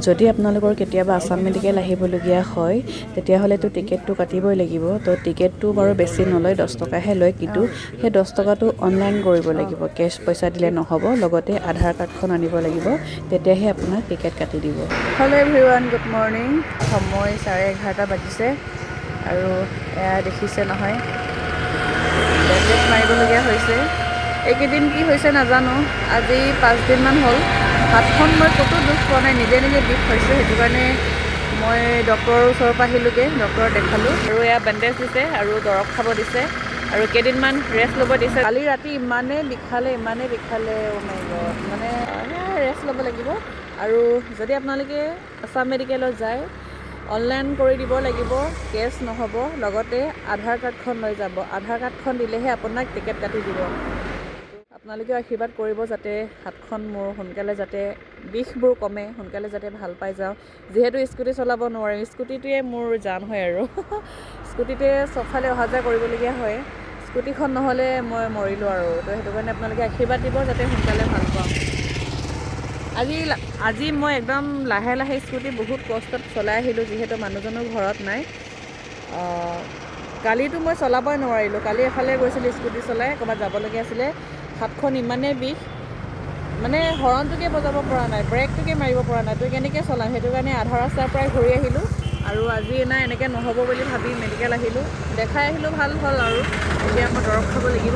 যদি আপোনালোকৰ কেতিয়াবা আসাম মেডিকেল আহিবলগীয়া হয় তেতিয়াহ'লেতো টিকেটটো কাটিবই লাগিব। তো টিকেটটো বাৰু বেছি নলয়, 10 টকাহে লয়, কিন্তু সেই 10 টকাটো অনলাইন কৰিব লাগিব, কেছ পইচা দিলে নহ'ব। লগতে আধাৰ কাৰ্ডখন আনিব লাগিব, তেতিয়াহে আপোনাক টিকেট কাটি দিব। Hello' everyone, good morning. সময় 11:30 বাজিছে আৰু এয়া দেখিছে নহয়, বেণ্ডেজ মাৰিবলগীয়া হৈছে। এইকেইদিন কি হৈছে নাজানো, আজি 5 দিনমান হ'ল হাতখন মই ক'তো দুখ পোৱা নাই, নিজে নিজে বিষ হৈছে। সেইটো কাৰণে মই ডক্টৰৰ ওচৰৰ পৰা আহিলোঁগৈ, ডক্টৰক দেখালোঁ আৰু এয়া বেণ্ডেজ দিছে আৰু দৰৱ খাব দিছে আৰু কেইদিনমান ৰেষ্ট ল'ব দিছে। কালি ৰাতি ইমানেই বিষালে অ' মাই গড, মানে ৰেষ্ট ল'ব লাগিব। আৰু যদি আপোনালোকে আসাম মেডিকেলত যায়, অনলাইন কৰি দিব লাগিব, কেছ নহ'ব। লগতে আধাৰ কাৰ্ডখন লৈ যাব, আধাৰ কাৰ্ডখন দিলেহে আপোনাক টিকেট কাটি দিব। আপোনালোকেও আশীৰ্বাদ কৰিব যাতে হাতখন মোৰ সোনকালে যাতে বিষবোৰ কমে, সোনকালে যাতে ভাল পাই যাওঁ। যিহেতু স্কুটি চলাব নোৱাৰিম, স্কুটিটোৱে মোৰ জান হয় আৰু স্কুটিতে চবফালে অহা যোৱা কৰিবলগীয়া হয়। স্কুটিখন নহ'লে মই মৰিলোঁ আৰু। তো সেইটো কাৰণে আপোনালোকে আশীৰ্বাদ দিব যাতে সোনকালে ভাল পাওঁ। আজি মই একদম লাহে লাহে স্কুটি বহুত কষ্টত চলাই আহিলোঁ, যিহেতু মানুহজনো ঘৰত নাই। কালিতো মই চলাবই নোৱাৰিলোঁ, কালি এফালে গৈছিলোঁ স্কুটি চলাই, ক'ৰবাত যাবলগীয়া আছিলে। হাতখন ইমানেই বিষ, মানে হৰণটোকে বজাব পৰা নাই, ব্ৰেকটোকে মাৰিব পৰা নাই, তো কেনেকৈ চলাম। সেইটো কাৰণে আধা ৰাস্তাৰ পৰাই ঘূৰি আহিলোঁ আৰু আজি এনেকৈ নহ'ব বুলি ভাবি মেডিকেল আহিলোঁ, দেখাই আহিলোঁ, ভাল হ'ল আৰু এতিয়া মই দৰৱ খাব লাগিব।